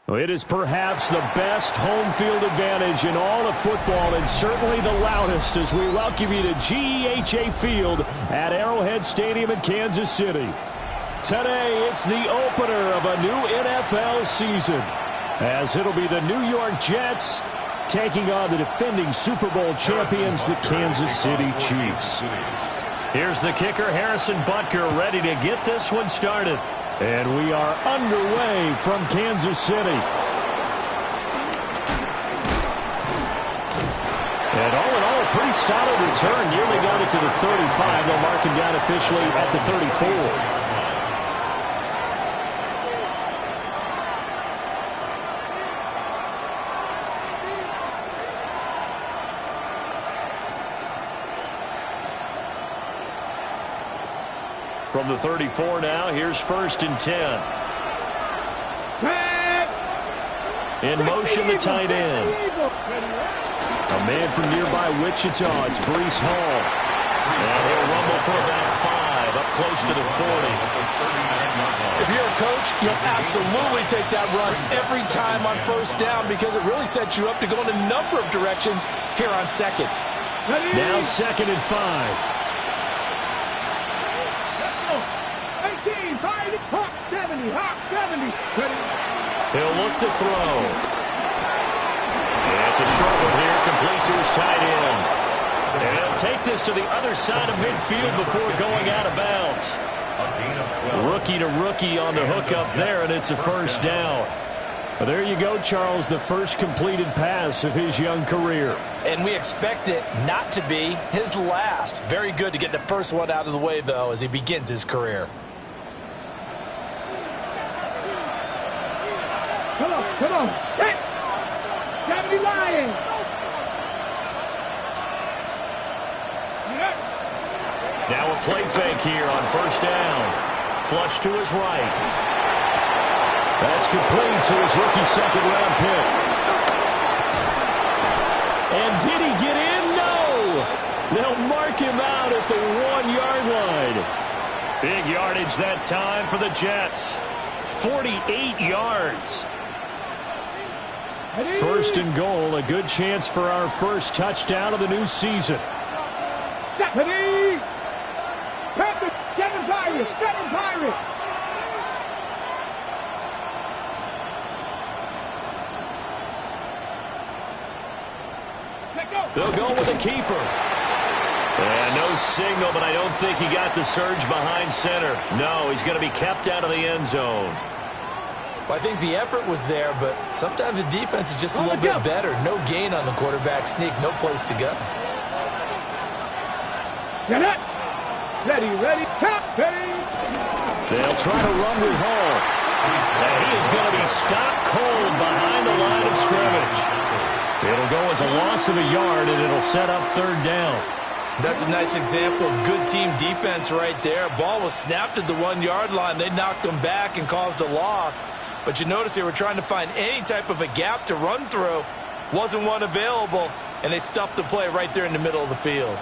Well, it is perhaps the best home field advantage in all of football, and certainly the loudest, as we welcome you to GEHA Field at Arrowhead Stadium in Kansas City. Today, it's the opener of a new NFL season, as it'll be the New York Jets taking on the defending Super Bowl champions, the Kansas City Chiefs. Here's the kicker, Harrison Butker, ready to get this one started. And we are underway from Kansas City. And all in all, a pretty solid return. Nearly got it to the 35. They'll mark him down officially at the 34. From the 34 now, here's 1st and 10. In motion, the tight end. A man from nearby Wichita, it's Breece Hall. And he'll rumble for about 5, up close to the 40. If you're a coach, you'll absolutely take that run every time on 1st down because it really sets you up to go in a number of directions here on 2nd. Now 2nd and 5. He'll look to throw. Yeah, it's a short one here, complete to his tight end. And he'll take this to the other side of midfield before going out of bounds. Rookie to rookie on the hook up there, and it's a 1st down. Well, there you go, Charles, the first completed pass of his young career. And we expect it not to be his last. Very good to get the first one out of the way, though, as he begins his career. Come on, set! 70 Lions! Now a play fake here on 1st down. Flush to his right. That's complete to his rookie 2nd-round pick. And did he get in? No! They'll mark him out at the 1-yard line. Big yardage that time for the Jets. 48 yards. 1st and goal, a good chance for our first touchdown of the new season. Seven Pirates! They'll go with the keeper. And no signal, but I don't think he got the surge behind center. No, he's going to be kept out of the end zone. Well, I think the effort was there, but sometimes the defense is just a little bit better. No gain on the quarterback sneak, no place to go. Get it! Ready, tap, ready! They'll try to run with Hall. And he is going to be stopped cold behind the line of scrimmage. It'll go as a loss of a yard, and it'll set up 3rd down. That's a nice example of good team defense right there. Ball was snapped at the 1-yard line. They knocked him back and caused a loss. But you notice they were trying to find any type of a gap to run through. Wasn't one available, and they stuffed the play right there in the middle of the field.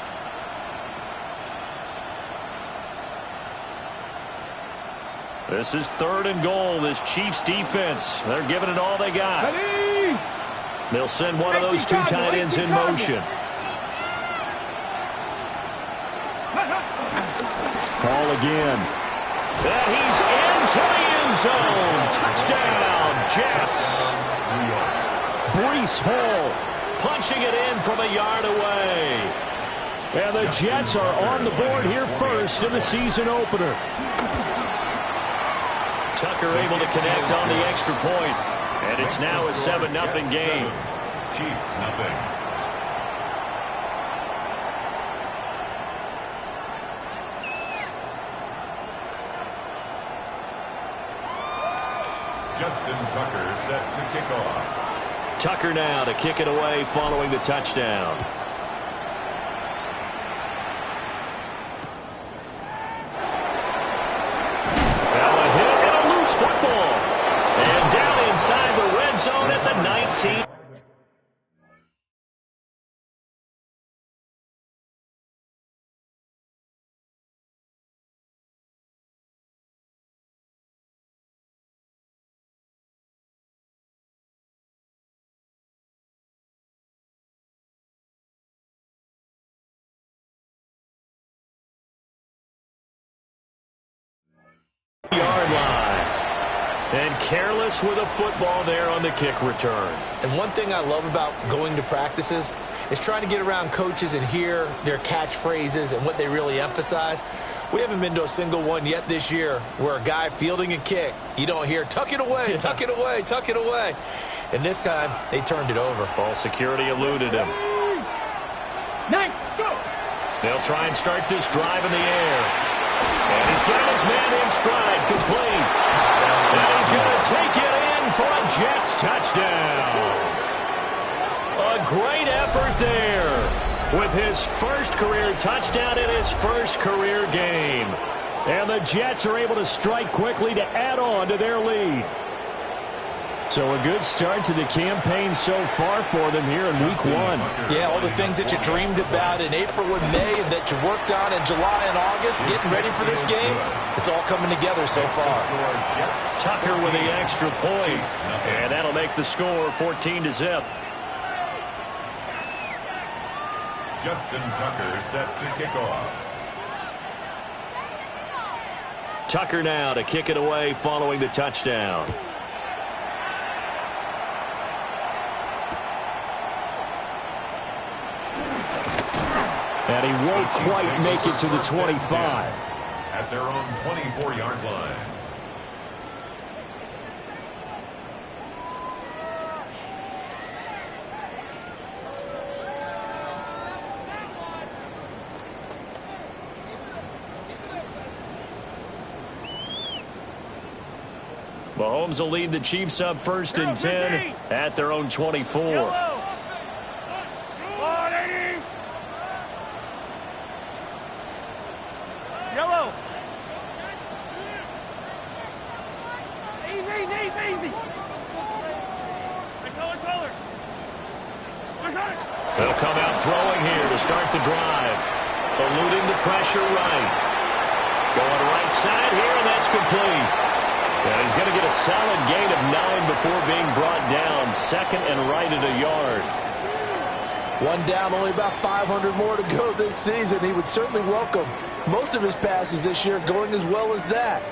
This is 3rd and goal. This Chiefs defense, they're giving it all they got. They'll send one of those 2 tight ends in motion. Ball again. And he's into the end zone. Touchdown, Jets. Breece Hall punching it in from a yard away. And the Jets are on the board here first in the season opener. Tucker able to connect on the extra point. And it's now a 7-0 game. Chiefs, nothing. Justin Tucker set to kick off. Tucker now to kick it away following the touchdown. Now a hit and a loose football. And down inside the red zone at the 19. Yard line. And careless with a football there on the kick return. And one thing I love about going to practices is trying to get around coaches and hear their catchphrases and what they really emphasize. We haven't been to a single one yet this year where a guy fielding a kick, you don't hear, tuck it away, tuck it away, tuck it away. And this time, they turned it over. Ball security eluded him. Next, go. They'll try and start this drive in the air. And he's got his man in stride, complete. And he's going to take it in for a Jets touchdown. A great effort there with his first career touchdown in his first career game. And the Jets are able to strike quickly to add on to their lead. So a good start to the campaign so far for them here in week 1. Yeah, all the things that you dreamed about in April and May and that you worked on in July and August, getting ready for this game, it's all coming together so far. Tucker with the extra point, and that'll make the score 14-0. Justin Tucker set to kick off. Tucker now to kick it away following the touchdown. And he won't quite make it to the 25. At their own 24-yard line. Mahomes will lead the Chiefs up 1st and 10 at their own 24. They'll come out throwing here to start the drive. Eluding the pressure right. Going right side here, and that's complete. And he's going to get a solid gain of 9 before being brought down. 2nd and right at a yard. One down, only about 500 more to go this season. He would certainly welcome most of his passes this year going as well as that.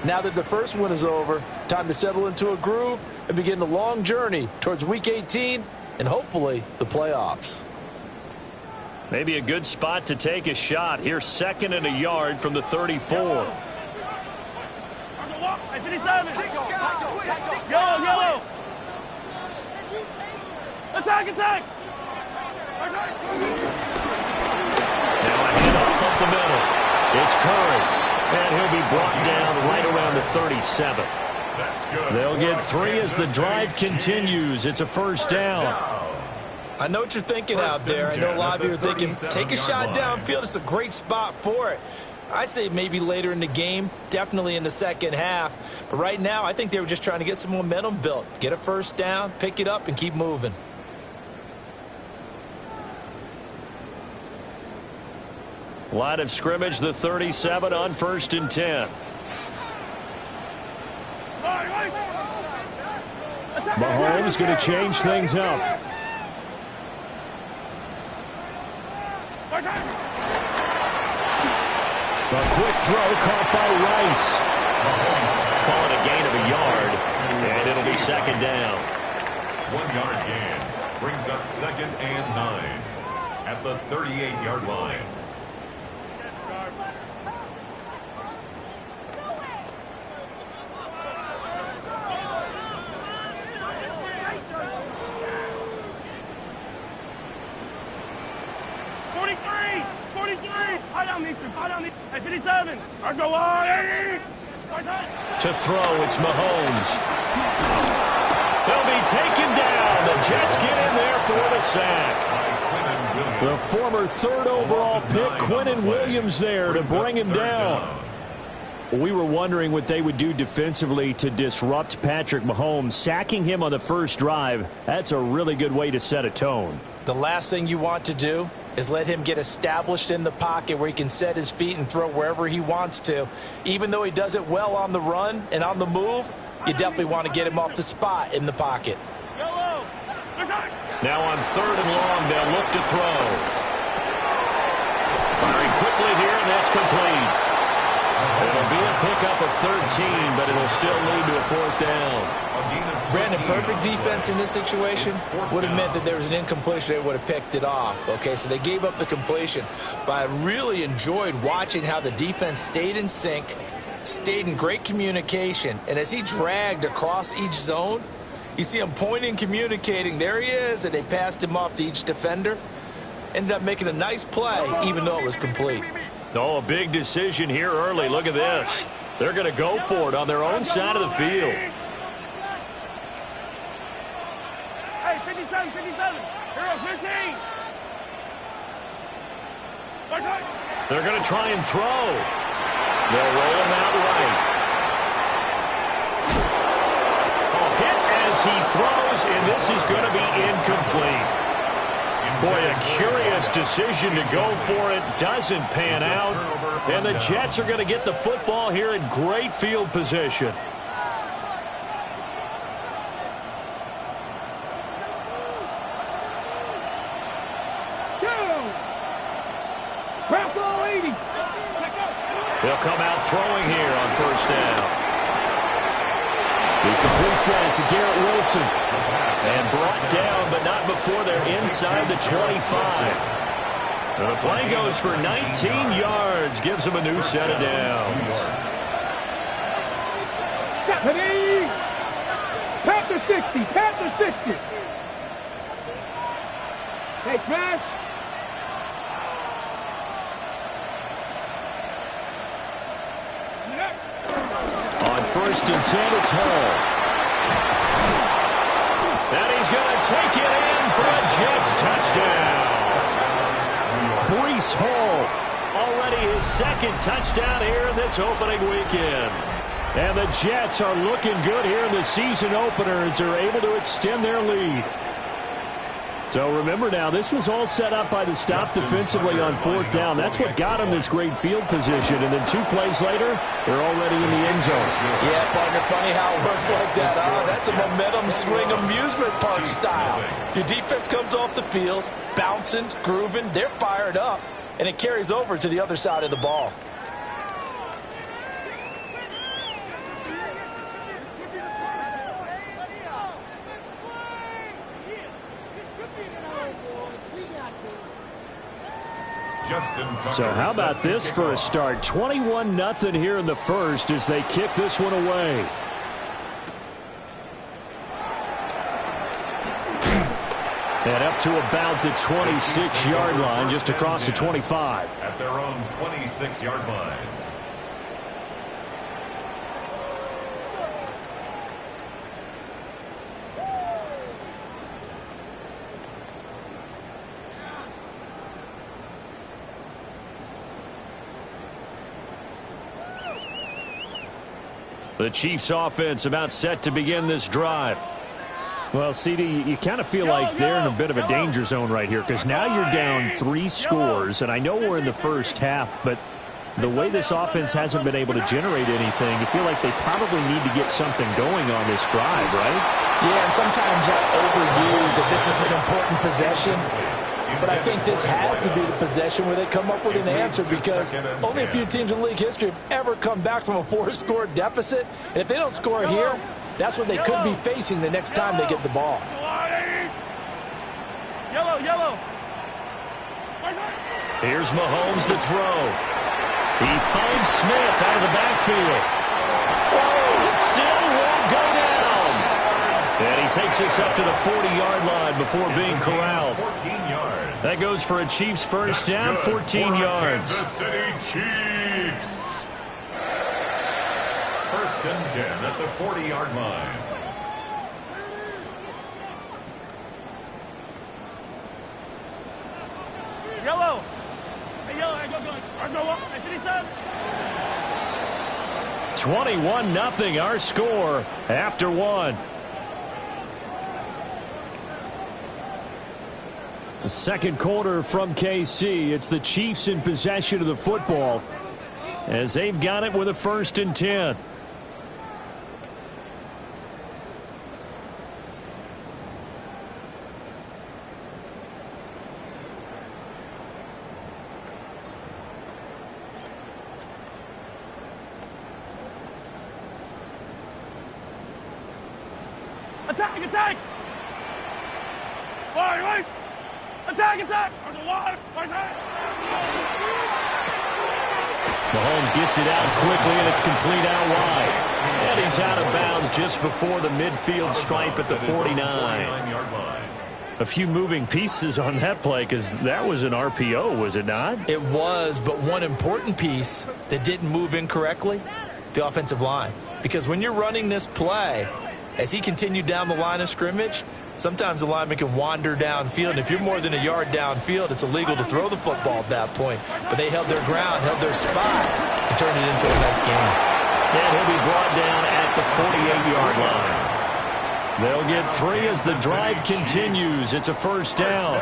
Now that the first one is over, time to settle into a groove and begin the long journey towards Week 18 and hopefully the playoffs. Maybe a good spot to take a shot. Here's 2nd and a yard from the 34. Yellow. Attack. Now a handoff up the middle. It's Curry. And he'll be brought down right around the 37. They'll get 3 as the drive continues. It's a 1st down. I know what you're thinking out there. I know a lot of you are thinking, take a shot downfield. It's a great spot for it. I'd say maybe later in the game, definitely in the second half. But right now, I think they were just trying to get some momentum built. Get a 1st down, pick it up, and keep moving. Line of scrimmage, the 37 on 1st and 10. Mahomes going to change things up. A quick throw caught by Rice. Calling a gain of a yard, and it'll be 2nd down. 1-yard gain brings up 2nd and 9 at the 38-yard line. At 57. I go on. To throw, it's Mahomes. They'll be taken down. The Jets get in there for the sack. The former 3rd overall pick, Quinnen Williams, there to bring him down. We were wondering what they would do defensively to disrupt Patrick Mahomes. Sacking him on the first drive, that's a really good way to set a tone. The last thing you want to do is let him get established in the pocket where he can set his feet and throw wherever he wants to. Even though he does it well on the run and on the move, you definitely want to get him off the spot in the pocket. Now on 3rd and long, they'll look to throw. Firing quickly here, and that's complete. It'll be a pickup of 13, but it'll still lead to a 4th down. Brandon, perfect defense in this situation would have meant that there was an incompletion. They would have picked it off. Okay, so they gave up the completion. But I really enjoyed watching how the defense stayed in sync, stayed in great communication. And as he dragged across each zone, you see him pointing, communicating. There he is, and they passed him off to each defender. Ended up making a nice play, even though it was complete. Oh, a big decision here early. Look at this. They're going to go for it on their own side of the field. Hey, 57, 57. Hero 15. They're going to try and throw. They'll roll him out right. Hit as he throws, and this is going to be incomplete. Boy, a curious decision to go for it. Doesn't pan out. And the Jets are going to get the football here in great field position. They'll come out throwing here on 1st down. He completes that to Garrett Wilson. And brought down, but not before they're inside the 25. And the play goes for 19 yards. Gives them a new set of downs. Panther 60. Panther 60. Hey, smash. On 1st and 10, it's Hall. And he's going to take it in for a Jets touchdown. Breece Hall, already his 2nd touchdown here in this opening weekend. And the Jets are looking good here in the season opener as they're able to extend their lead. So remember now, this was all set up by the stop defensively on 4th down. That's what got them this great field position. And then 2 plays later, they're already in the end zone. Yeah, partner, funny how it works like that. That's a momentum swing amusement park style. Your defense comes off the field, bouncing, grooving, they're fired up, and it carries over to the other side of the ball. So how about this for a start? 21-0 here in the first as they kick this one away. And up to about the 26-yard line, just across the 25. At their own 26-yard line. The Chiefs offense about set to begin this drive. Well, CD, you kind of feel like they're in a bit of a danger zone right here because now you're down 3 scores, and I know we're in the first half, but the way this offense hasn't been able to generate anything, you feel like they probably need to get something going on this drive, right? Yeah, and sometimes I overuse that this is an important possession. But I think this has to be the possession where they come up with an answer because only a few teams in league history have ever come back from a 4-score deficit. And if they don't score here, that's what they could be facing the next time they get the ball. Yellow. Here's Mahomes to throw. He finds Smith out of the backfield. Whoa, it still won't go down. And he takes us up to the 40-yard line before being corralled. 14 yards. That goes for a Chiefs first down, 14 yards. Kansas City Chiefs. 1st and 10 at the 40-yard line. Yellow. Hey, yellow. I go up. I finish up. 21-0 our score after 1. The second quarter from KC. It's the Chiefs in possession of the football as they've got it with a 1st and 10. Attack, attack! Wide, right! Attack, attack! Mahomes gets it out quickly, and it's complete out wide. And he's out of bounds just before the midfield stripe at the 49. A few moving pieces on that play because that was an RPO, was it not? It was, but one important piece that didn't move incorrectly, the offensive line. Because when you're running this play, as he continued down the line of scrimmage, sometimes the lineman can wander downfield. And if you're more than a yard downfield, it's illegal to throw the football at that point. But they held their ground, held their spot, and turned it into a nice game. And he'll be brought down at the 48-yard line. They'll get 3 as the drive continues. It's a first down.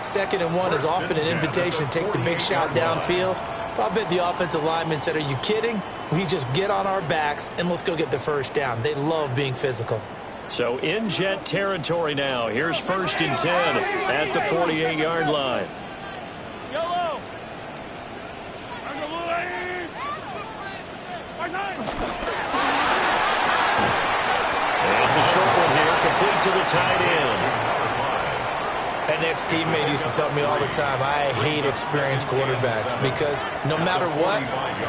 2nd and 1 is often an invitation to take the big shot downfield. I bet the offensive lineman said, are you kidding? We just get on our backs and let's go get the first down. They love being physical. So in jet territory now. Here's 1st and 10 at the 48-yard line. Yellow! It's a short one here, complete to the tight end. An ex-teammate used to tell me all the time, I hate experienced quarterbacks because no matter what,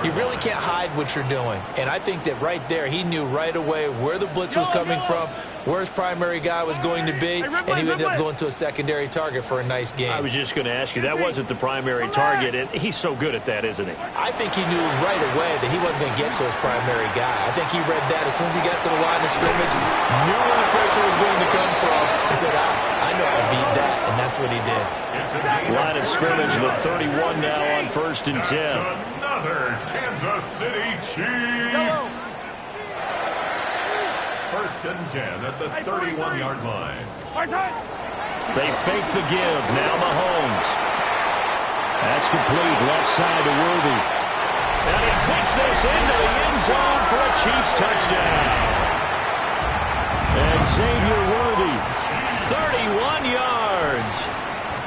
you really can't hide what you're doing. And I think that right there, he knew right away where the blitz was coming from, where his primary guy was going to be, and he ended up going to a secondary target for a nice game. I was just going to ask you, that wasn't the primary target, and he's so good at that, isn't he? I think he knew right away that he wasn't going to get to his primary guy. I think he read that as soon as he got to the line of scrimmage, knew where the pressure was going to come from, and said, I know how to beat that, and that's what he did. Line of scrimmage, the 31 now on 1st and 10. Another Kansas City Chiefs. 1st and 10 at the 31-yard line. They fake the give. Now Mahomes. That's complete. Left side to Worthy. And he takes this into the end zone for a Chiefs touchdown. And Xavier Worthy, 31 yards.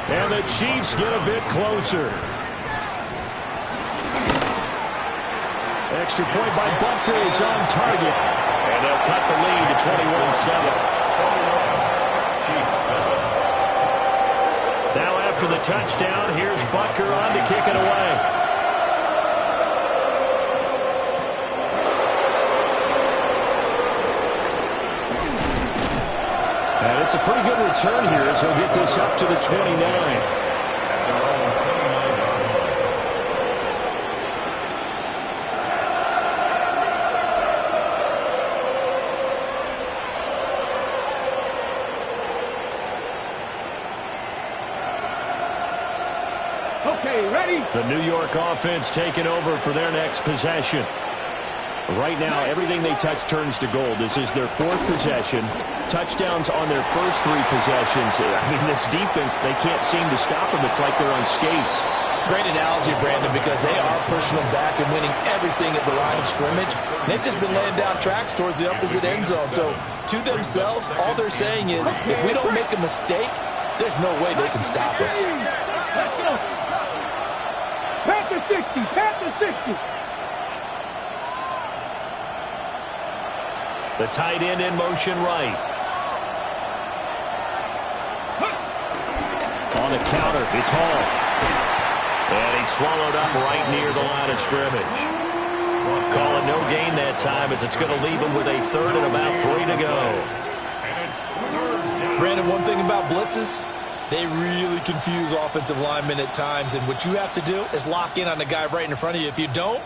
And the Chiefs get a bit closer. Extra point by Butker is on target. And they'll cut the lead to 21-7. Now after the touchdown, here's Butker on to kick it away. And it's a pretty good return here as he'll get this up to the 29. Okay, ready? The New York offense taking over for their next possession. Right now, everything they touch turns to gold. This is their 4th possession. Touchdowns on their first 3 possessions. I mean, this defense, they can't seem to stop them. It's like they're on skates. Great analogy, Brandon, because they are pushing them back and winning everything at the line of scrimmage. They've just been laying down tracks towards the opposite end zone. So, to themselves, all they're saying is, if we don't make a mistake, there's no way they can stop us. Let's go! Panther 60! Panther 60! The tight end in motion right. On the counter, it's Hall. And he's swallowed up right near the line of scrimmage. Call it no gain that time as it's going to leave him with a 3rd and about 3 to go. Brandon, one thing about blitzes, they really confuse offensive linemen at times, and what you have to do is lock in on the guy right in front of you. If you don't,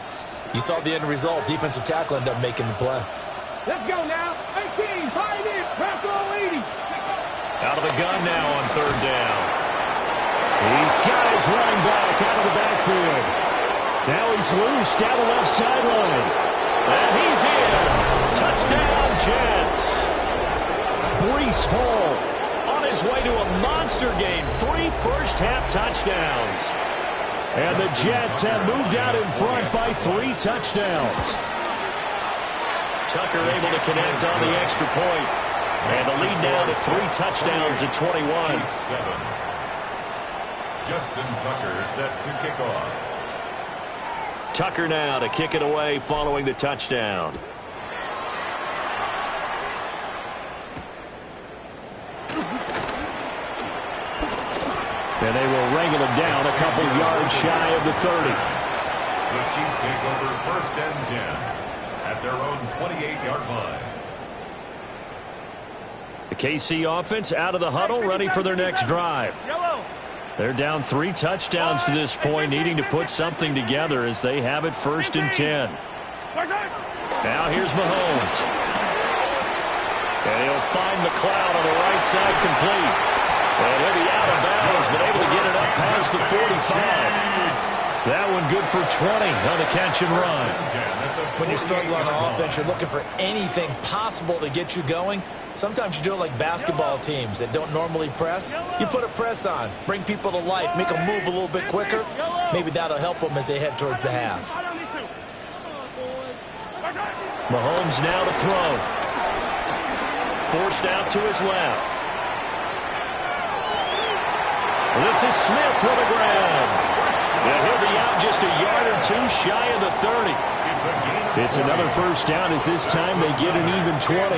you saw the end result. Defensive tackle ended up making the play. Let's go now. 18, 5 in, back all 80. Out of the gun now on 3rd down. He's got his running back out of the backfield. Now he's loose down the left sideline. And he's in. Touchdown, Jets. Breece Hall on his way to a monster game. 3 first-half touchdowns. And the Jets have moved out in front by 3 touchdowns. Tucker able to connect on the extra point. And the lead now to 3 touchdowns at 21. Justin Tucker set to kick off. Tucker now to kick it away following the touchdown. And they will wrangle him down a couple yards shy of the 30. The Chiefs take over 1st and 10 at their own 28-yard line. The KC offense out of the huddle, ready for their next drive. They're down 3 touchdowns to this point, needing to put something together as they have it 1st and 10. Now here's Mahomes. And he'll find McLeod on the right side complete. And he'll be out of bounds, but able to get it up past the 45. That one good for 20 on the catch and run. When you're struggling on offense, you're looking for anything possible to get you going. Sometimes you do it like basketball teams that don't normally press. You put a press on, bring people to life, make them move a little bit quicker. Maybe that'll help them as they head towards the half. Mahomes now to throw. Forced out to his left. This is Smith with a grab. And he'll be out just a yard or 2 shy of the 30. It's another 1st down as this time they get an even 20.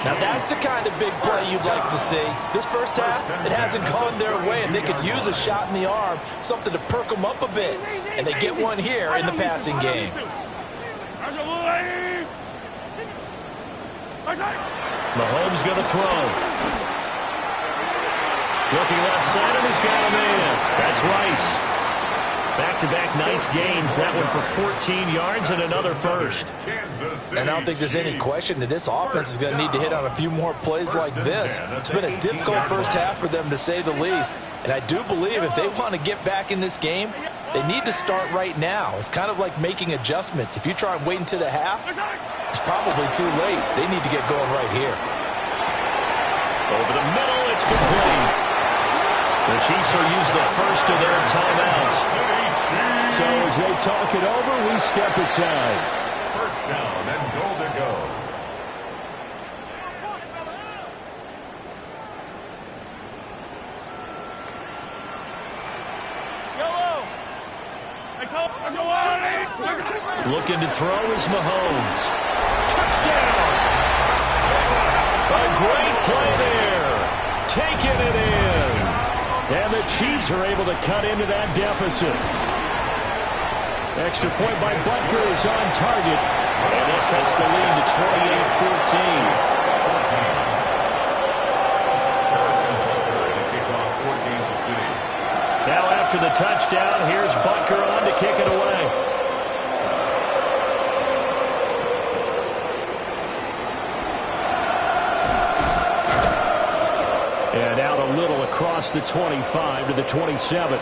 Now that's the kind of big play you'd like to see. This first half, it hasn't gone their way, and they could use a shot in the arm, something to perk them up a bit. And they get one here in the passing game. Mahomes going to throw. Looking left side, and he's got him in. That's Rice. Back-to-back nice gains. That one for 14 yards and another 1st. And I don't think there's any question that this offense is going to need to hit on a few more plays like this. It's been a difficult first half for them, to say the least. And I do believe if they want to get back in this game, they need to start right now. It's kind of like making adjustments. If you try and wait until the half, it's probably too late. They need to get going right here. Over the middle, it's complete. The Chiefs will use the first of their timeouts. So as they talk it over, we step aside. 1st down and goal to go. Looking to throw is Mahomes. Touchdown! A great play there. Taking it in. And the Chiefs are able to cut into that deficit. Extra point by Butker is on target. And it cuts the lead to 28-14. Now after the touchdown, here's Butker on to kick it away. And out a little across the 25 to the 27.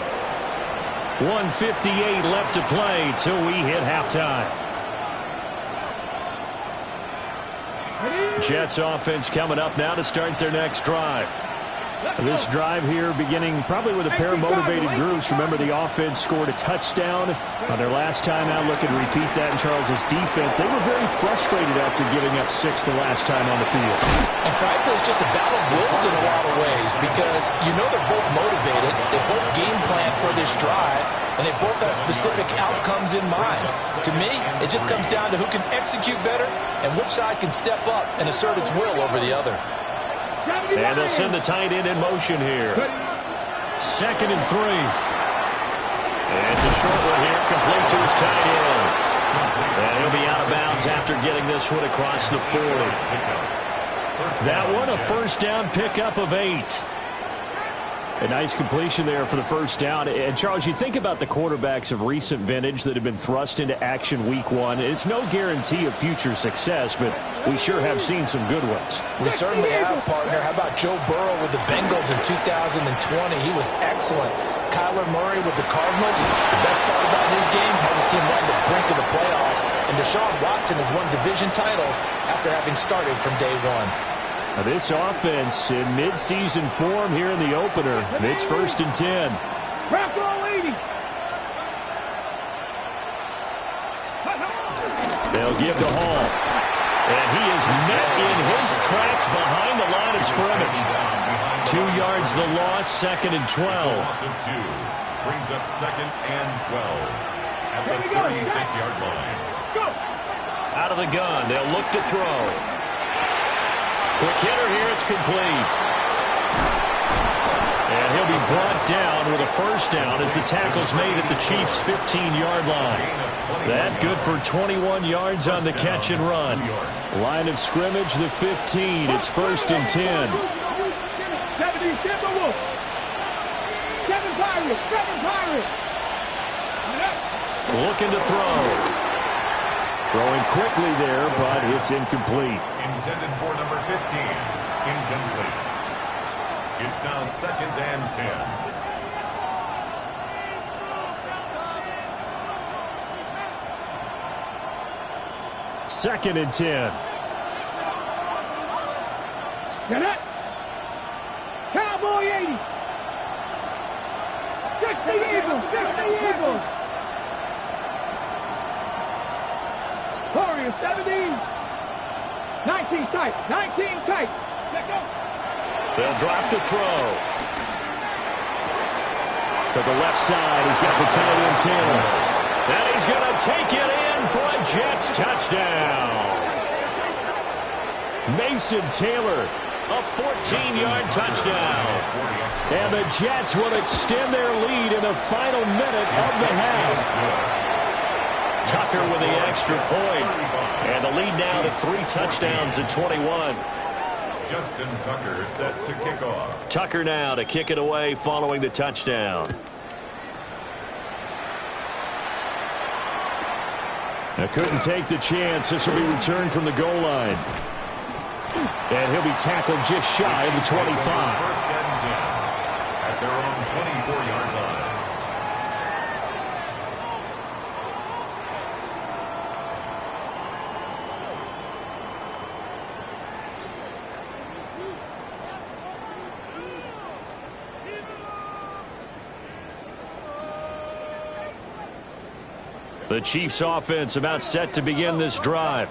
1:58 left to play till we hit halftime. Jets offense coming up now to start their next drive. This drive here beginning probably with a pair of motivated groups. Remember, the offense scored a touchdown on their last time out. Looking to repeat that in Charles's defense. They were very frustrated after giving up 6 the last time on the field. And frankly, it's just a battle of wills in a lot of ways because you know they're both motivated. They both game plan for this drive, and they both have specific outcomes in mind. To me, it just comes down to who can execute better and which side can step up and assert its will over the other. And they'll send the tight end in motion here. 2nd and 3. And it's a short one here, complete to his tight end. And he'll be out of bounds after getting this one across the 40. That one, a 1st down pickup of 8. A nice completion there for the 1st down. And, Charles, you think about the quarterbacks of recent vintage that have been thrust into action week 1. It's no guarantee of future success, but we sure have seen some good ones. We certainly have, partner. How about Joe Burrow with the Bengals in 2020? He was excellent. Kyler Murray with the Cardinals. The best part about his game has his team on the brink of the playoffs. And Deshaun Watson has won division titles after having started from day 1. Now this offense in mid-season form here in the opener. It's 1st and 10. They'll give to Hall. And he is met in his tracks behind the line of scrimmage. 2 yards the loss, 2nd and 12. Brings up 2nd and 12 at the 36-yard line. Out of the gun, they'll look to throw. Quick hitter here, it's complete. And he'll be brought down with a first down as the tackle's made at the Chiefs' 15-yard line. That good for 21 yards on the catch and run. Line of scrimmage, the 15. It's 1st and 10. Looking to throw. Throwing quickly there, but it's incomplete. Intended for number 15. Incomplete. It's now 2nd and 10. Second and 10. Get it. Cowboy 80. 60 Eagles. 60 Eagles. Warriors 17. 19 tights. 19 tights. Check out. They'll drop to throw. To the left side, he's got the tight end Taylor. And he's going to take it in for a Jets touchdown. Mason Taylor, a 14-yard touchdown. And the Jets will extend their lead in the final minute of the half. Tucker with the extra point. And the lead now to 3 touchdowns at 21. Justin Tucker set to kick off. Tucker now to kick it away following the touchdown. Now couldn't take the chance. This will be returned from the goal line. And he'll be tackled just shy of the 25. 1st and 10 at their own 24-yard line. The Chiefs offense about set to begin this drive.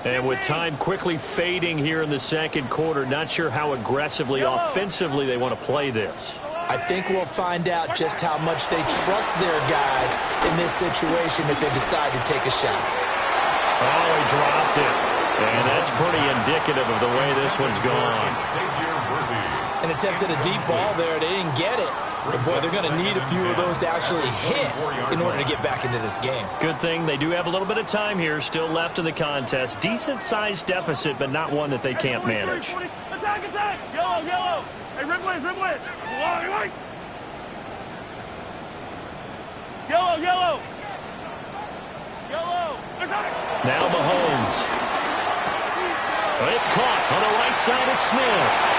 And with time quickly fading here in the second quarter, not sure how aggressively, offensively they want to play this. I think we'll find out just how much they trust their guys in this situation if they decide to take a shot. Oh, he dropped it. And that's pretty indicative of the way this one's gone. An attempt at a deep ball there. They didn't get it. But, boy, they're going to need a few of those to actually hit in order to get back into this game. Good thing they do have a little bit of time here still left in the contest. Decent-sized deficit, but not one that they can't manage. Attack, attack. Yellow, yellow. Hey, rip wedge, rip wedge. Right. Yellow, yellow. Yellow. Attack. Now Mahomes. It's caught on the right side at Smith.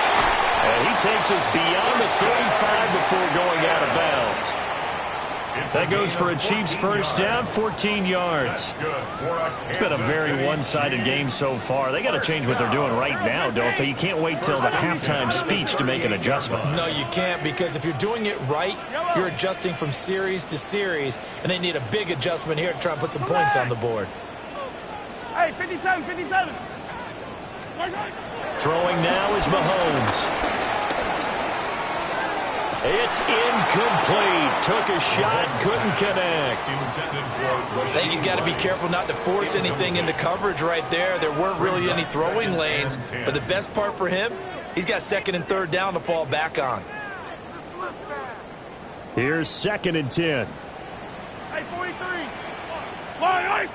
And he takes us beyond the 35 before going out of bounds. That goes for a Chiefs first down, 14 yards. It's been a very one-sided game so far. They got to change what they're doing right now, don't they? You can't wait till the halftime speech to make an adjustment. No, you can't, because if you're doing it right, you're adjusting from series to series, and they need a big adjustment here to try and put some points on the board. Hey, 57, 57. Throwing now is Mahomes. It's incomplete. Took a shot, couldn't connect. I think he's got to be careful not to force anything into coverage right there. There weren't really any throwing lanes, but the best part for him, he's got 2nd and 3rd down to fall back on. Here's 2nd and 10. Hey, 43. Line,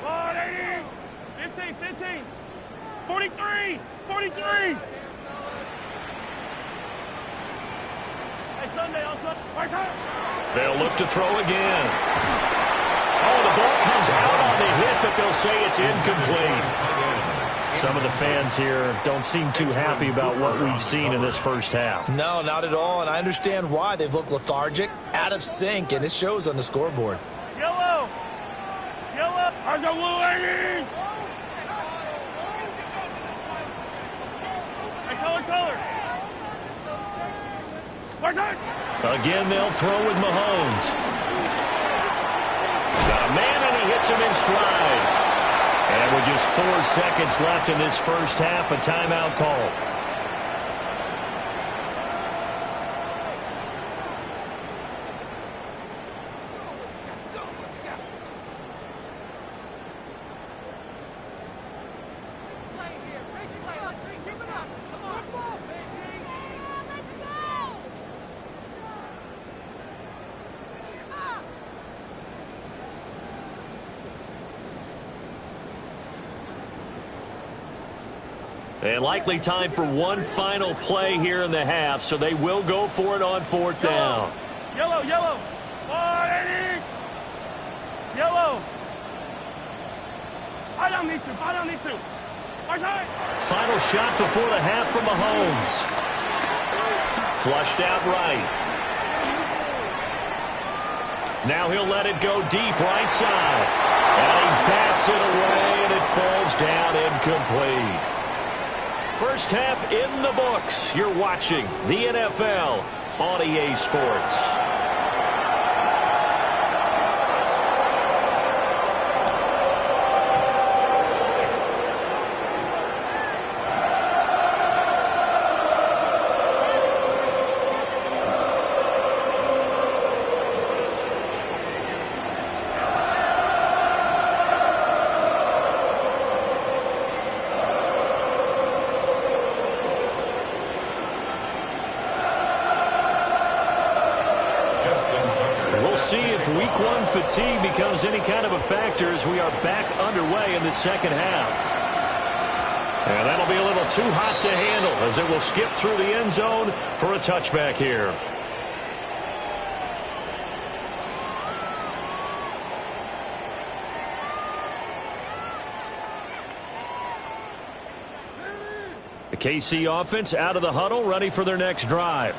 180. 15, 15. 43. 43. Sunday also. They'll look to throw again. Oh, the ball comes out on the hit, but they'll say it's incomplete. Some of the fans here don't seem too happy about what we've seen in this first half. No, not at all, and I understand why. They've looked lethargic, out of sync, and it shows on the scoreboard. Yellow. Yellow. Argo blue lady. Hey, color. Again, they'll throw with Mahomes. Got a man, and he hits him in stride. And with just 4 seconds left in this first half, a timeout call. And likely time for one final play here in the half, so they will go for it on fourth down. Yellow, yellow. 480. Yellow. Fight on these two. Fight on these two. Final shot before the half from Mahomes. Flushed out right. Now he'll let it go deep right side. And he bats it away, and it falls down incomplete. First half in the books. You're watching the NFL on EA Sports. Fatigue becomes any kind of a factor as we are back underway in the second half. And that'll be a little too hot to handle as it will skip through the end zone for a touchback here. The KC offense out of the huddle, ready for their next drive.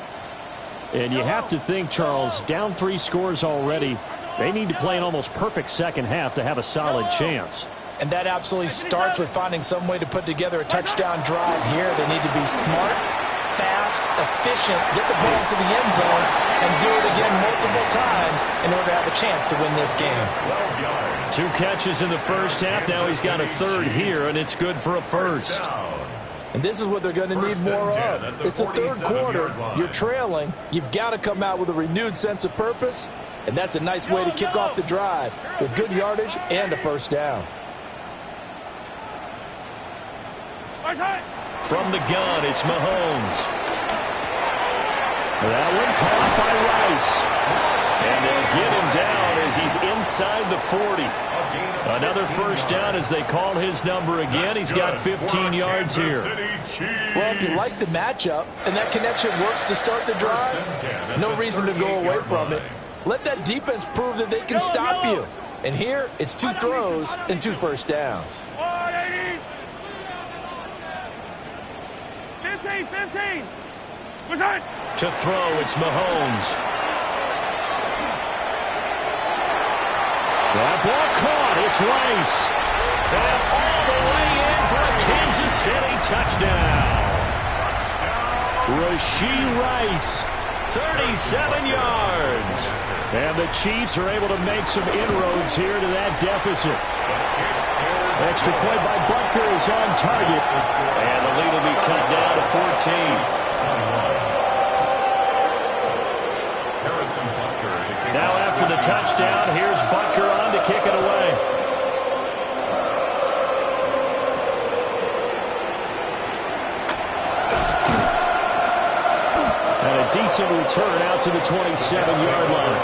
And you have to think, Charles, down 3 scores already. They need to play an almost perfect second half to have a solid chance. And that absolutely starts with finding some way to put together a touchdown drive here. They need to be smart, fast, efficient, get the ball to the end zone, and do it again multiple times in order to have a chance to win this game. 2 catches in the first half. Now he's got a third here, and it's good for a first. And this is what they're going to need more of. It's the third quarter. You're trailing. You've got to come out with a renewed sense of purpose. And that's a nice way to kick off the drive with good yardage and a first down. From the gun, it's Mahomes. That one caught by Rice. And they'll get him down as he's inside the 40. Another first down as they call his number again. He's got 15 yards here. Well, if you like the matchup and that connection works to start the drive, no reason to go away from it. Let that defense prove that they can stop you. And here, it's 2 throws and 2 first downs. 15. To throw, it's Mahomes. That ball caught. It's Rice. And all the way in for a Kansas City touchdown. Rashee Rice, 37 yards. And the Chiefs are able to make some inroads here to that deficit. Extra point by Butker is on target. And the lead will be cut down to 14. Now after the touchdown, here's Butker on to kick it away. And a decent return out to the 27-yard line.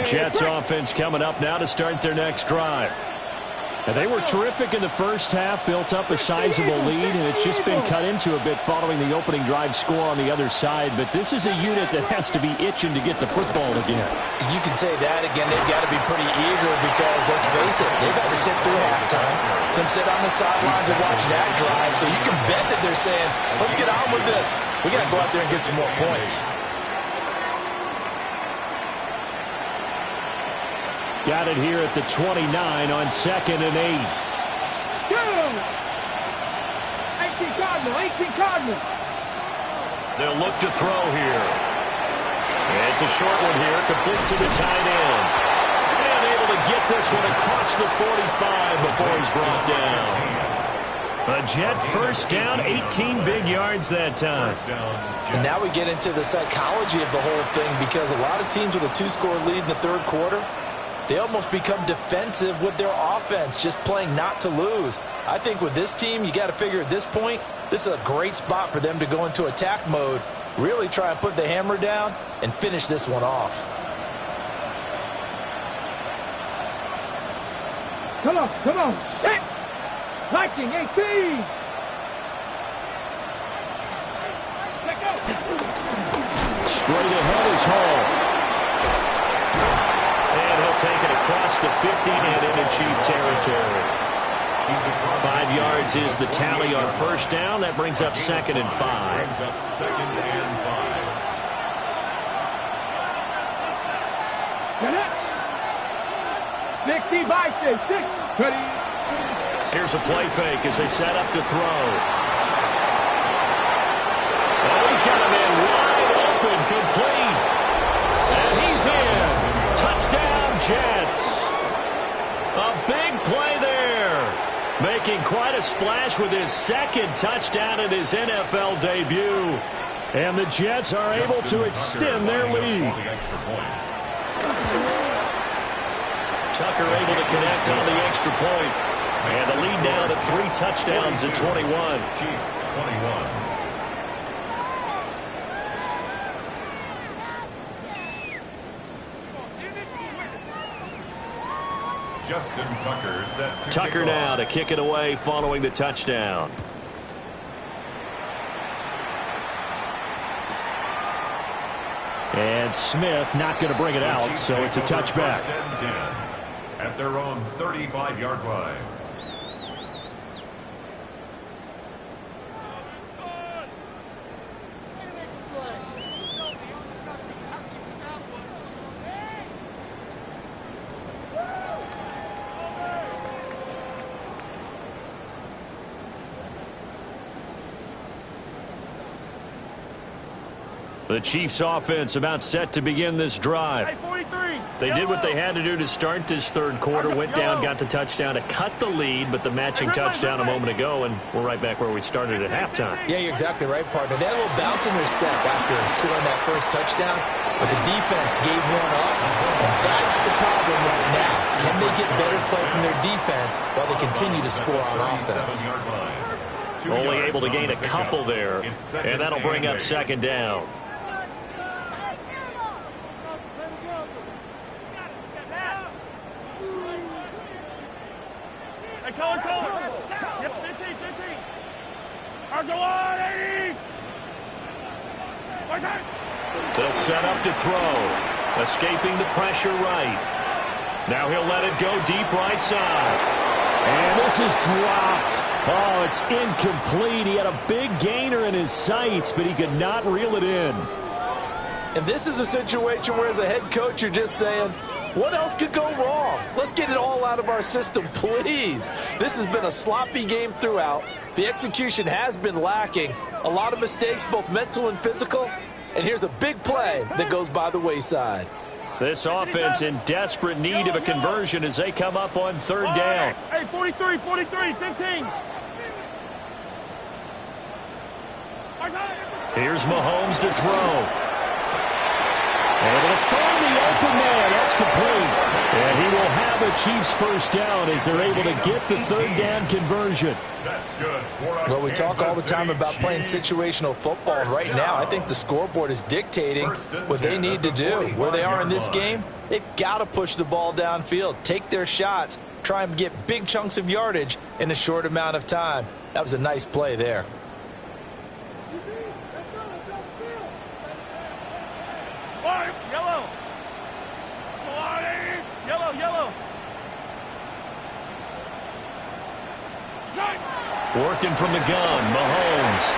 Jets offense coming up now to start their next drive. And they were terrific in the first half, built up a sizable lead, and it's just been cut into a bit following the opening drive score on the other side. But this is a unit that has to be itching to get the football again. You can say that again. They've got to be pretty eager because, let's face it, they've had to sit through halftime, then sit on the sidelines and watch that drive. So you can bet that they're saying, let's get on with this. We got to go out there and get some more points. Got it here at the 29 on 2nd and 8. Go! 18 Cardinal. They'll look to throw here. It's a short one here, complete to the tight end. And able to get this one across the 45 before he's brought down. A Jet first down, 18 big yards that time. And now we get into the psychology of the whole thing, because a lot of teams with a 2-score lead in the third quarter, they almost become defensive with their offense, just playing not to lose. I think with this team, you got to figure at this point, this is a great spot for them to go into attack mode, really try and put the hammer down and finish this one off. Come on, set! Liking 18! Let go! Straight ahead is Hall. And he'll take it across the 50 and into Chief territory. 5 yards is the tally on first down. That brings up 2nd and 5. 60 by 6. Ready? Here's a play fake as they set up to throw. Oh, he's got a man wide open, complete. And he's in. Touchdown, Jets. A big play there. Making quite a splash with his 2nd touchdown in his NFL debut. And the Jets are able to extend their lead. Tucker able to connect on the extra point. And the lead now to 3 touchdowns at 21. Chiefs 21. Justin Tucker set to Tucker now to kick it away following the touchdown. And Smith not going to bring it out, so it's a touchback. At their own 35-yard line. The Chiefs offense about set to begin this drive. They did what they had to do to start this third quarter, went down, got the touchdown to cut the lead, but the matching touchdown a moment ago, and we're right back where we started at halftime. Yeah, you're exactly right, partner. They had a little bounce in their step after scoring that first touchdown, but the defense gave one up, and that's the problem right now. Can they get better play from their defense while they continue to score on offense? Only able to gain a couple there, and that'll bring up 2nd down. Yep, 15. I'll go on, 80! They'll set up to throw. Escaping the pressure right. Now he'll let it go deep right side. And this is dropped. Oh, it's incomplete. He had a big gainer in his sights, but he could not reel it in. And this is a situation where, as a head coach, you're just saying, what else could go wrong? Let's get it all out of our system, please. This has been a sloppy game throughout. The execution has been lacking. A lot of mistakes, both mental and physical. And here's a big play that goes by the wayside. This offense in desperate need of a conversion as they come up on 3rd down. Hey, 43, 15. Here's Mahomes to throw. Able to find the open man. That's complete. And he will have the Chiefs first down as they're able to get the 3rd down conversion. That's good. Well, we talk all the time about playing situational football. And right now, I think the scoreboard is dictating what they need to do. Where they are in this game, they've got to push the ball downfield, take their shots, try and get big chunks of yardage in a short amount of time. That was a nice play there. Working from the gun, Mahomes.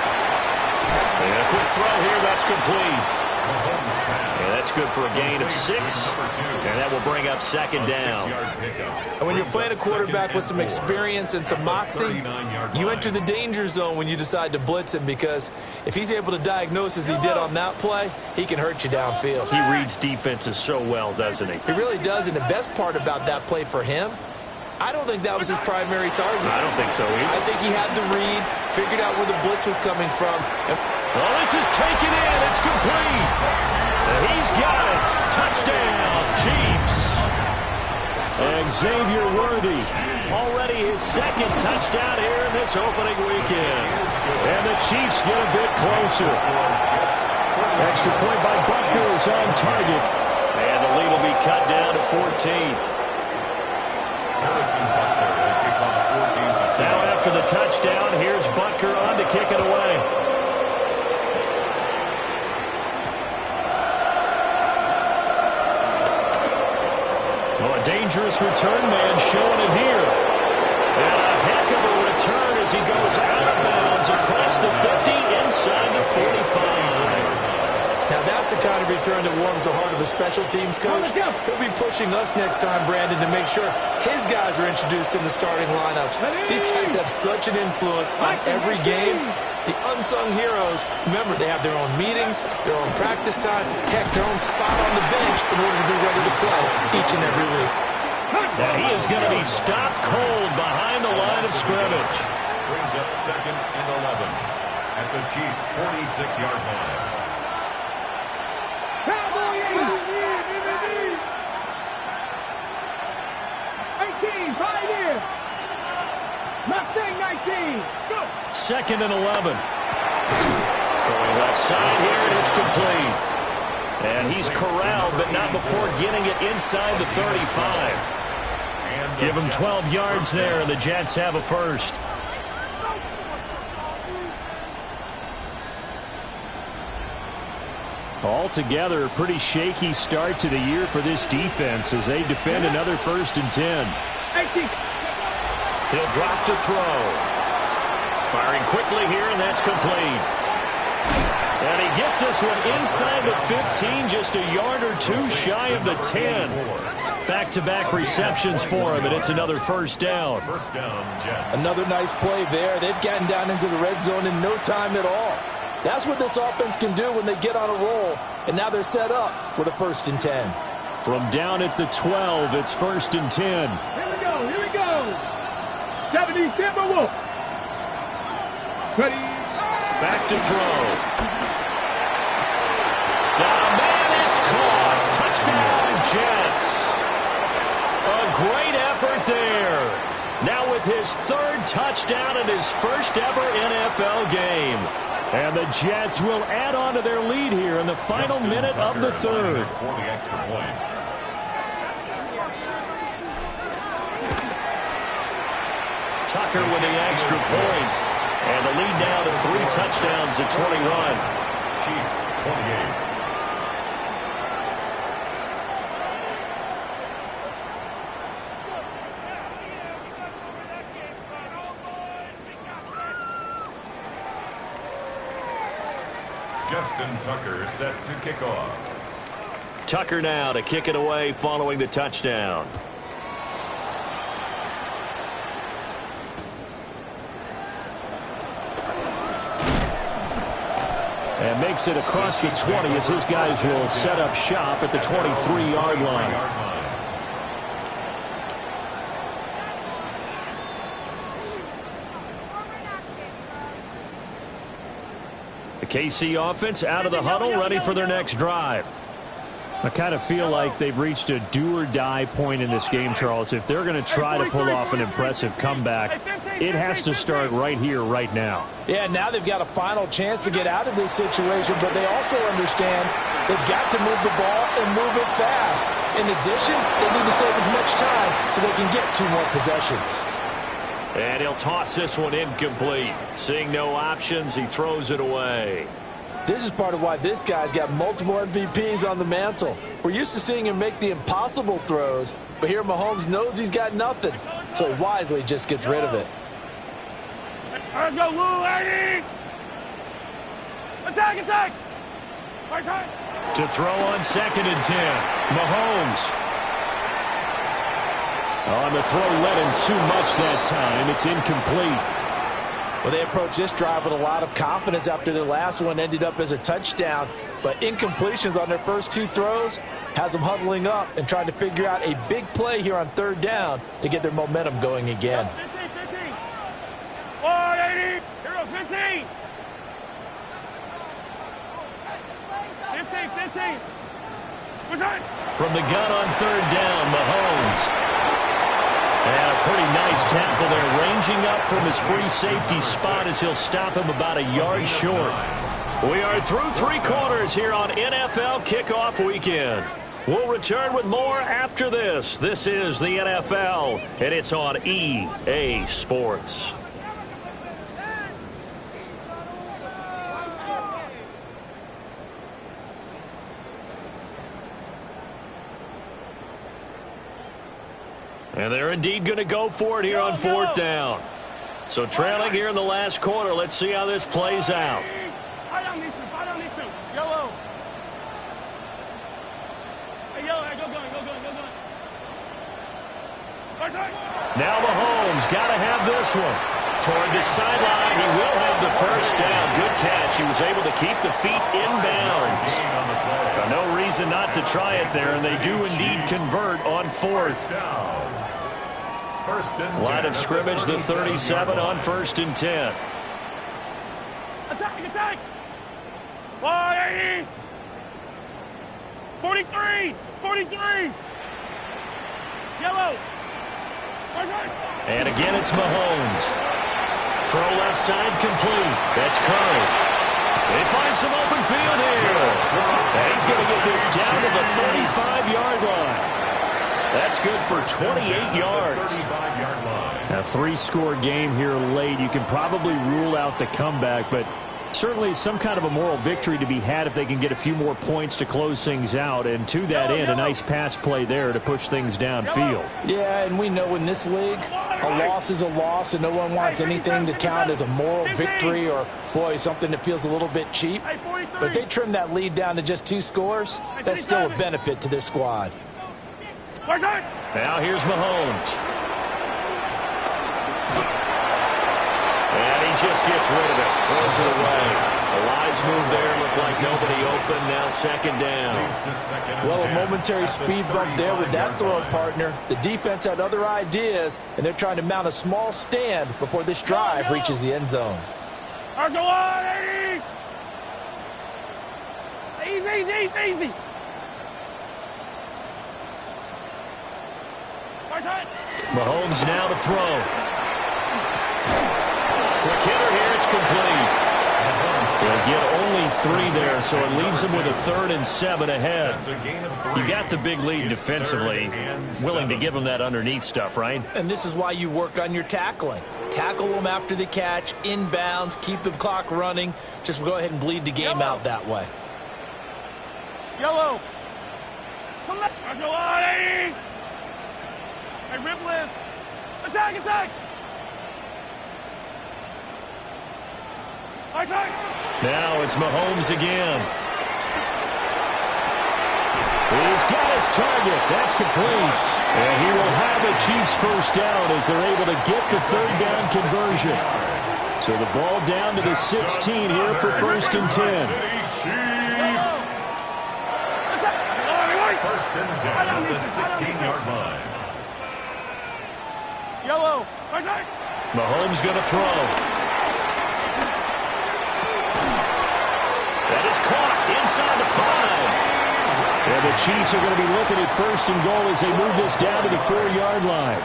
And a quick throw here, that's complete. And that's good for a gain of 6. And that will bring up 2nd down. And when you're playing a quarterback with some experience and some moxie, you enter the danger zone when you decide to blitz him, because if he's able to diagnose as he did on that play, he can hurt you downfield. He reads defenses so well, doesn't he? He really does, and the best part about that play for him I don't think that was his primary target. I don't think so either. I think he had the read, figured out where the blitz was coming from. Well, this is taken in. It's complete. He's got it. Touchdown, Chiefs. And Xavier Worthy, already his second touchdown here in this opening weekend. And the Chiefs get a bit closer. Extra point by Butker is on target. And the lead will be cut down to 14. Now after the touchdown, here's Butker on to kick it away. Oh, a dangerous return man showing it here. And a heck of a return as he goes out of bounds across the 50 inside the 45. Now that's the kind of return that warms the heart of a special teams coach. He'll be pushing us next time, Brandon, to make sure his guys are introduced in the starting lineups. These guys have such an influence on every game. The unsung heroes, remember, they have their own meetings, their own practice time, heck, their own spot on the bench in order to be ready to play each and every week. Now he is going to be stopped cold behind the line of scrimmage. Brings up 2nd and 11 at the Chiefs' 46-yard line. 2nd and 11. Throwing left side here, and it's complete. And he's corralled, but not before getting it inside the 35. Give him 12 yards there, and the Jets have a first. Altogether, a pretty shaky start to the year for this defense as they defend another 1st and 10. He'll drop to throw. Firing quickly here, and that's complete. And he gets this one inside the 15, just a yard or two shy of the 10. Back-to-back receptions for him, and it's another first down. First down, Jets. Another nice play there. They've gotten down into the red zone in no time at all. That's what this offense can do when they get on a roll, and now they're set up with a 1st and 10. From down at the 12, it's 1st and 10. Here we go. 70, Timberwolf. Ready. Back to throw. The man, it's caught. Touchdown, Jets. A great effort there. Now with his 3rd touchdown and his first ever NFL game. And the Jets will add on to their lead here in the final minute of the 3rd. For the extra point. Tucker with the extra point. And the lead now to 3 touchdowns at 21. Chiefs 28. Justin Tucker set to kick off. Tucker now to kick it away following the touchdown. And makes it across the 20 as his guys will set up shop at the 23-yard line. The KC offense out of the huddle, ready for their next drive. I kind of feel like they've reached a do-or-die point in this game, Charles. If they're going to try to pull off an impressive comeback, it has to start right here, right now. Yeah, now they've got a final chance to get out of this situation, but they also understand they've got to move the ball and move it fast. In addition, they need to save as much time so they can get 2 more possessions. And he'll toss this one incomplete. Seeing no options, he throws it away. This is part of why this guy's got multiple MVPs on the mantle. We're used to seeing him make the impossible throws, but here Mahomes knows he's got nothing, so he wisely just gets rid of it. Let's go, Lou, Eddie! Attack, attack! Right side. To throw on 2nd and 10. Mahomes. On the throw, let him too much that time. It's incomplete. Well, they approached this drive with a lot of confidence after their last one ended up as a touchdown. but incompletions on their first 2 throws has them huddling up and trying to figure out a big play here on 3rd down to get their momentum going again. 15, 15. 180. Hero 15. 15, 15. From the gun on 3rd down, Mahomes. And a pretty nice tackle there, ranging up from his free safety spot as he'll stop him about a yard short. We are through 3 quarters here on NFL Kickoff Weekend. We'll return with more after this. This is the NFL, and it's on EA Sports. And they're indeed going to go for it here on 4th down. So trailing here in the last quarter. Let's see how this plays out. Yellow. Hey, yellow, go going. Now Mahomes got to have this one. Toward the sideline, he will have the first down. Good catch. He was able to keep the feet inbounds. No reason not to try it there, and they do indeed convert on 4th. Line of scrimmage, the 37 on 1st and 10. Attack! 180. 43. Yellow. And again, it's Mahomes. Throw left side complete. That's Curry. They find some open field here. And he's going to get this down to the 35-yard line. That's good for 28 yards. A 3-score game here late. You can probably rule out the comeback, but certainly some kind of a moral victory to be had if they can get a few more points to close things out. And to that end, a nice pass play there to push things downfield. Yeah, and we know in this league, a loss is a loss, and no one wants anything to count as a moral victory or, boy, something that feels a little bit cheap. But if they trim that lead down to just 2 scores, that's still a benefit to this squad. Now here's Mahomes. And he just gets rid of it. Throws it away. A wise move there. Looked like nobody open. Now 2nd down. Well, a momentary speed bump there with that throw partner. The defense had other ideas, and they're trying to mount a small stand before this drive reaches the end zone. Easy. Mahomes now to throw. Quick hitter here. It's complete. They'll get only 3 there, so it leaves them with a 3rd and 7 ahead. You got the big lead defensively. Willing to give them that underneath stuff, right? And this is why you work on your tackling. Tackle them after the catch, inbounds, keep the clock running. Just go ahead and bleed the game out that way. Yellow. Come back. Hey, rip list. Attack. Now it's Mahomes again. He's got his target. That's complete. And he will have a Chiefs first down as they're able to get the 3rd down conversion. So the ball down to the 16 here for 1st and 10. First and 10 at the 16-yard line. Yellow. Mahomes going to throw. That is caught inside the 5. And the Chiefs are going to be looking at 1st and goal as they move this down to the 4-yard line.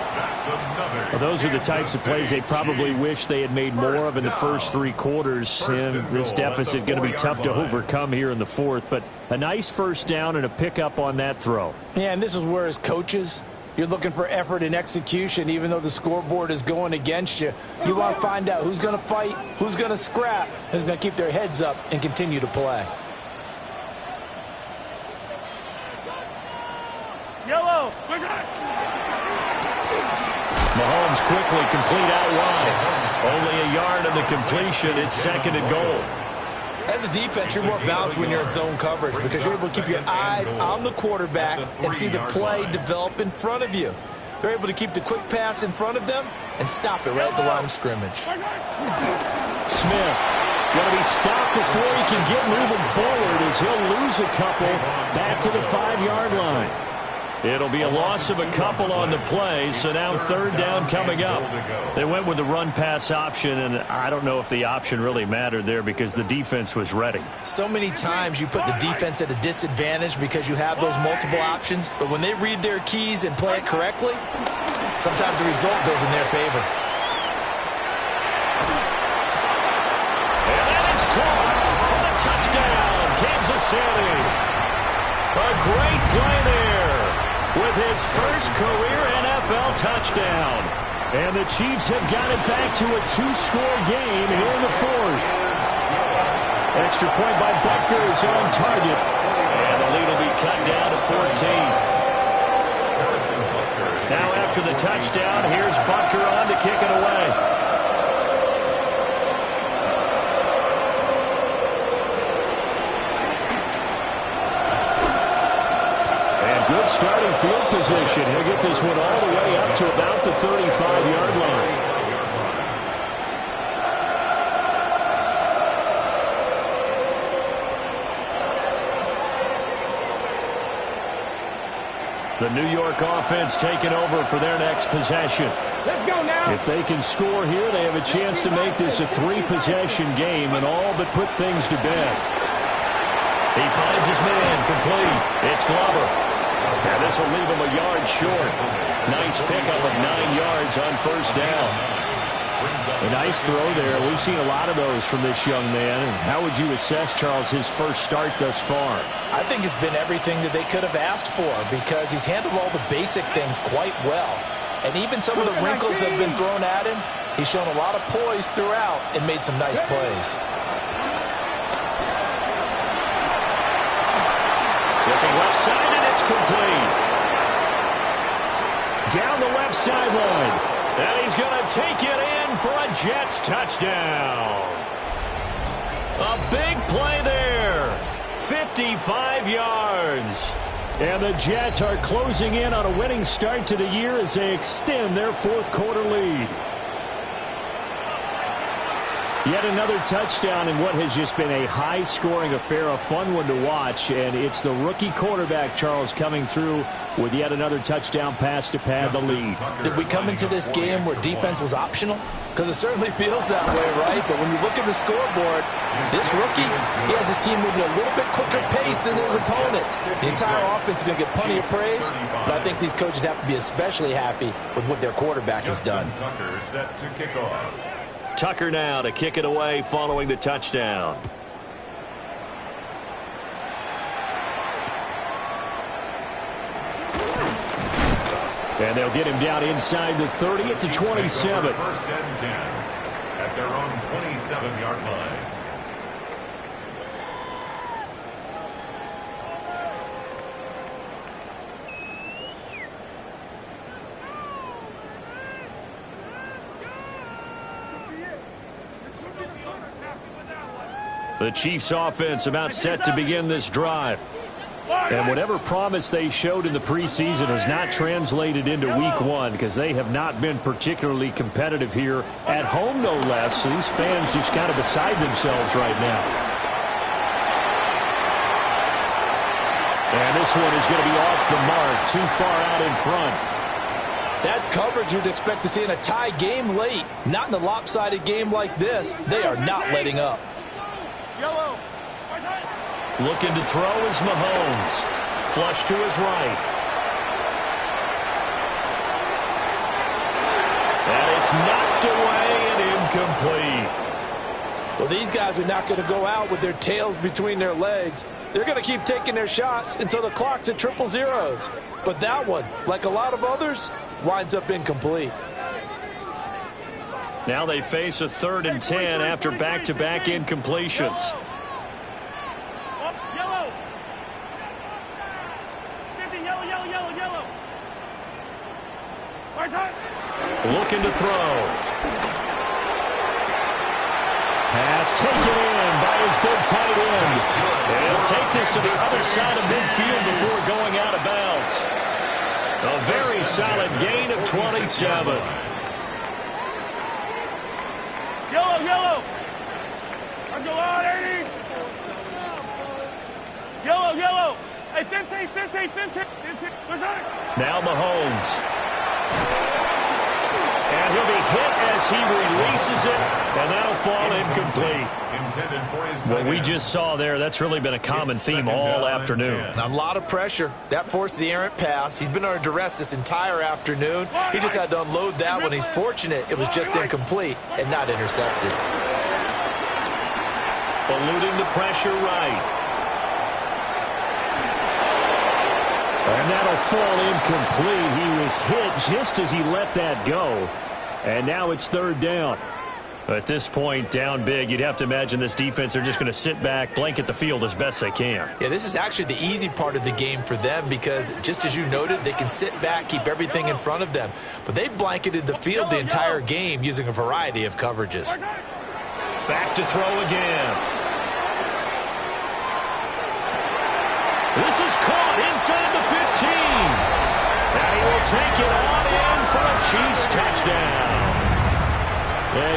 Well, those are the types of plays they probably wish they had made more of in the first 3 quarters. And this deficit going to be tough to overcome here in the 4th. But a nice first down and a pickup on that throw. Yeah, and this is where as coaches, you're looking for effort and execution, even though the scoreboard is going against you. You want to find out who's going to fight, who's going to scrap, who's going to keep their heads up and continue to play. Yellow. Mahomes quickly complete out wide. Only a yard of the completion. It's 2nd and goal. As a defense, you're more balanced when you're in zone coverage because you're able to keep your eyes on the quarterback and see the play develop in front of you. They're able to keep the quick pass in front of them and stop it right at the line of scrimmage. Smith going to be stopped before he can get moving forward as he'll lose a couple back to the 5-yard line. It'll be a loss of a couple on the play, so now third down coming up. They went with the run-pass option, and I don't know if the option really mattered there because the defense was ready. So many times you put the defense at a disadvantage because you have those multiple options, but when they read their keys and play it correctly, sometimes the result goes in their favor. And that is caught for the touchdown, Kansas City. A great play there with his first career NFL touchdown. And the Chiefs have got it back to a 2-score game here in the fourth. Extra point by Butker is on target. And the lead will be cut down to 14. Now after the touchdown, here's Butker on to kick it away. Good starting field position. He'll get this one all the way up to about the 35-yard line. The New York offense taking over for their next possession. Let's go now. If they can score here, they have a chance to make this a 3-possession game and all but put things to bed. He finds his man complete. It's Glover. And this will leave him a yard short. Nice pickup of 9 yards on first down. A nice throw there. We've seen a lot of those from this young man. And how would you assess, Charles, his first start thus far? I think it's been everything that they could have asked for because he's handled all the basic things quite well. And even some of the wrinkles that have been thrown at him, he's shown a lot of poise throughout and made some nice plays. Looking left side, and it's complete. Down the left sideline. And he's going to take it in for a Jets touchdown. A big play there. 55 yards. And the Jets are closing in on a winning start to the year as they extend their fourth-quarter lead. Yet another touchdown in what has just been a high-scoring affair, a fun one to watch. And it's the rookie quarterback, Charles, coming through with yet another touchdown pass to pad the lead. Did we come into this game where defense was optional? Because it certainly feels that way, right? But when you look at the scoreboard, this rookie, he has his team moving a little bit quicker pace than his opponents. The entire offense is going to get plenty of praise, but I think these coaches have to be especially happy with what their quarterback has done. Tucker set to kick off. Tucker now to kick it away following the touchdown. And they'll get him down inside the 30 at the 27. First and 10 at their own 27-yard line. The Chiefs offense about set to begin this drive. And whatever promise they showed in the preseason has not translated into week one because they have not been particularly competitive here at home, no less. So these fans just kind of beside themselves right now. And this one is going to be off the mark, too far out in front. That's coverage you'd expect to see in a tie game late. Not in a lopsided game like this. They are not letting up. Looking to throw is Mahomes. Flush to his right. And it's knocked away and incomplete. Well, these guys are not going to go out with their tails between their legs. They're going to keep taking their shots until the clock's at 000. But that one, like a lot of others, winds up incomplete. Now they face a 3rd and 10 after back-to-back incompletions. Looking to throw. Pass taken in by his big tight end. And he'll take this to the other side of midfield before going out of bounds. A very solid gain of 27. Yellow, yellow. Let's go on, 80. Yellow, yellow. Hey, 15, 15, 15, 15. Now Mahomes. And he'll be hit as he releases it, and that'll fall incomplete. What we just saw there, that's really been a common theme all afternoon. A lot of pressure. That forced the errant pass. He's been under duress this entire afternoon. He just had to unload that one. He's fortunate it was just incomplete and not intercepted. Eluding the pressure right. And that'll fall incomplete. He was hit just as he let that go. And now it's third down. At this point, down big, you'd have to imagine this defense, they're just going to sit back, blanket the field as best they can. Yeah, this is actually the easy part of the game for them because, just as you noted, they can sit back, keep everything in front of them. But they've blanketed the field the entire game using a variety of coverages. Back to throw again. This is caught inside the 15. And he will take it on in for a Chiefs touchdown.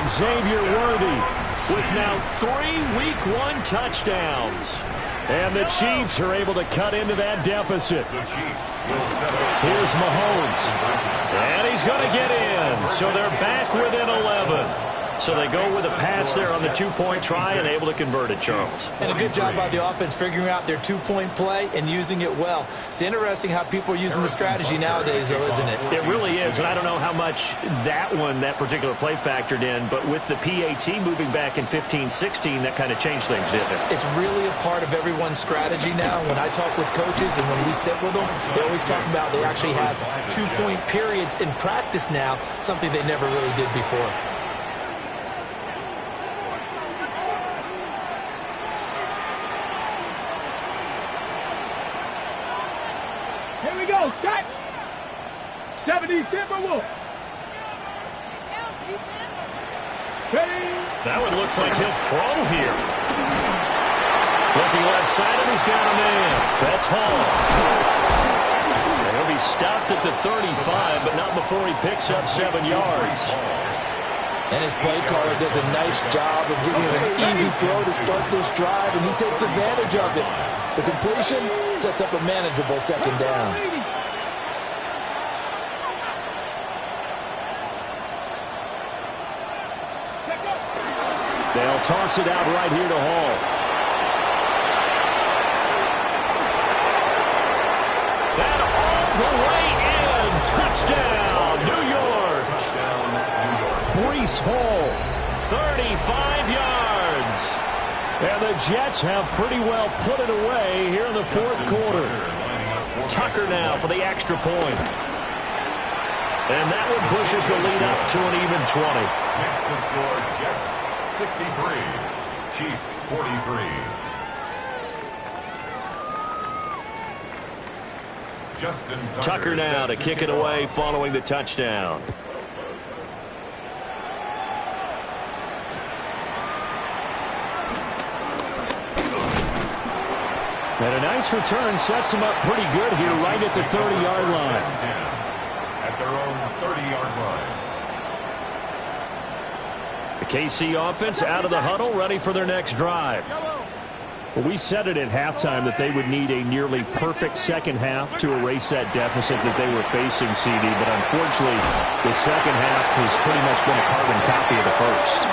Xavier Worthy with now 3 Week 1 touchdowns. And the Chiefs are able to cut into that deficit. Here's Mahomes. And he's going to get in. So they're back within 11. So they go with a pass there on the 2-point try and able to convert it, Charles. And a good job by the offense figuring out their 2-point play and using it well. It's interesting how people are using the strategy nowadays, though, isn't it? It really is, and I don't know how much that particular play factored in, but with the PAT moving back in 15-16, that kind of changed things, didn't it? It's really a part of everyone's strategy now. When I talk with coaches and when we sit with them, they always talk about they actually have 2-point periods in practice now, something they never really did before. Here we go, Scott. 70 Timberwolves. That one looks like he'll throw here. Looking left side, and he's got a man. That's Hall. And he'll be stopped at the 35, but not before he picks up 7 yards. And his play caller does a nice job of giving him an easy throw to start this drive, and he takes advantage of it. The completion sets up a manageable second down. They'll toss it out right here to Hall. That all the way in. Touchdown, New York. Breece Hall, 35 yards. And the Jets have pretty well put it away here in the fourth quarter. Tucker now for the extra point. And that one pushes the lead up to an even 20. Next to score, Jets 63, Chiefs 43. Justin Tucker now to kick it away following the touchdown. And a nice return sets him up pretty good here right at the 30-yard line. At their own 30-yard line. The KC offense out of the huddle, ready for their next drive. Well, we said it at halftime that they would need a nearly perfect second half to erase that deficit that they were facing, CD. But unfortunately, the second half has pretty much been a carbon copy of the first.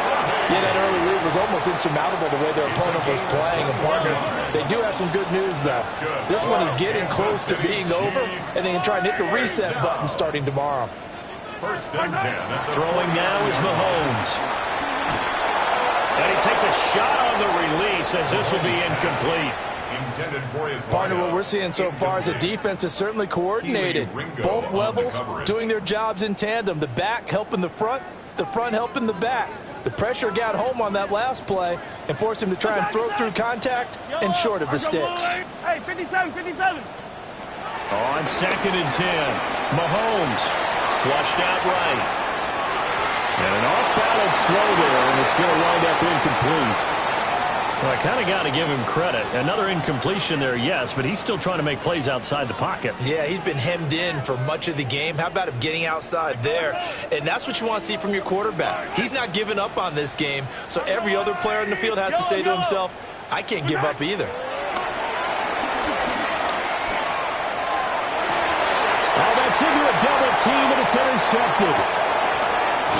Yeah, that early lead was almost insurmountable the way their opponent was playing. And, partner, they do have some good news, though. This one is getting close to being over, and they can try and hit the reset button starting tomorrow. First and 10. Throwing now is Mahomes. And he takes a shot on the release as this will be incomplete. Intended for his Partner, what we're seeing so far is the defense is certainly coordinated. Both levels doing their jobs in tandem. The back helping the front helping the back. The pressure got home on that last play and forced him to try and throw through contact and short of the sticks. Hey, 57, 57. On 2nd and 10, Mahomes flushed out right. And an off-balance throw there, and it's going to wind up incomplete. Well, I kind of got to give him credit. Another incompletion there, yes, but he's still trying to make plays outside the pocket. Yeah, he's been hemmed in for much of the game. How about him getting outside there? And that's what you want to see from your quarterback. He's not giving up on this game, so every other player in the field has to say to himself, I can't give up either. Oh, that's into a double team, and it's intercepted.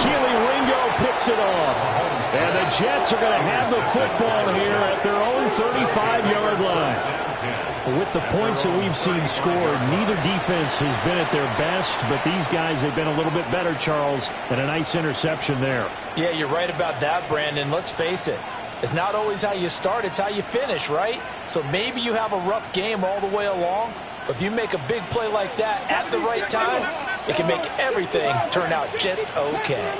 Keely Ringo picks it off. And the Jets are going to have the football here at their own 35-yard line. With the points that we've seen scored, neither defense has been at their best, but these guys have been a little bit better, Charles, and a nice interception there. Yeah, you're right about that, Brandon. Let's face it. It's not always how you start, it's how you finish, right? So maybe you have a rough game all the way along, but if you make a big play like that at the right time, it can make everything turn out just okay.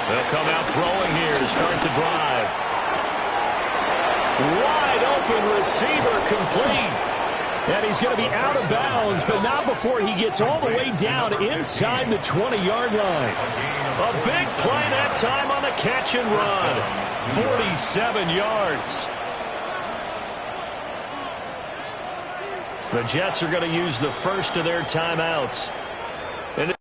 They'll come out throwing here to start the drive. Wide open receiver complete. And he's going to be out of bounds, but not before he gets all the way down inside the 20-yard line. A big play that time on the catch and run. 47 yards. The Jets are going to use the first of their timeouts. And the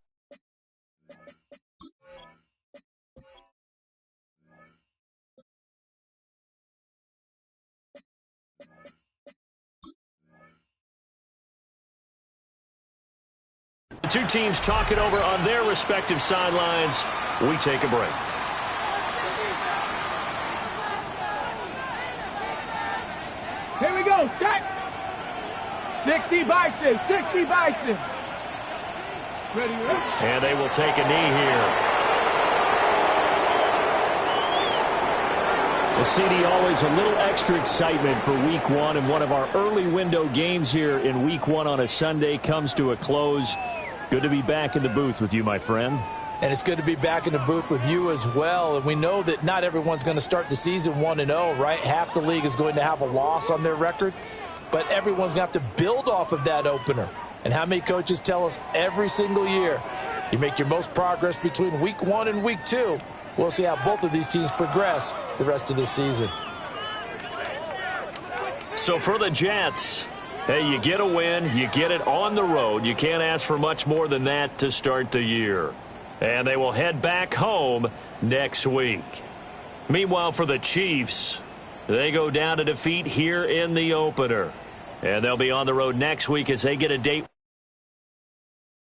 two teams talking over on their respective sidelines. We take a break. Here we go, set. 60 Bison, 60 Bison. Ready, ready. And they will take a knee here. The CD, always a little extra excitement for Week 1, and one of our early window games here in Week 1 on a Sunday comes to a close. Good to be back in the booth with you, my friend. And it's good to be back in the booth with you as well. And we know that not everyone's going to start the season 1-0, right? Half the league is going to have a loss on their record. But everyone's going to have to build off of that opener. And how many coaches tell us every single year, you make your most progress between Week 1 and Week 2. We'll see how both of these teams progress the rest of this season. So for the Jets, hey, you get a win, you get it on the road. You can't ask for much more than that to start the year. And they will head back home next week. Meanwhile, for the Chiefs, they go down to defeat here in the opener. And they'll be on the road next week as they get a date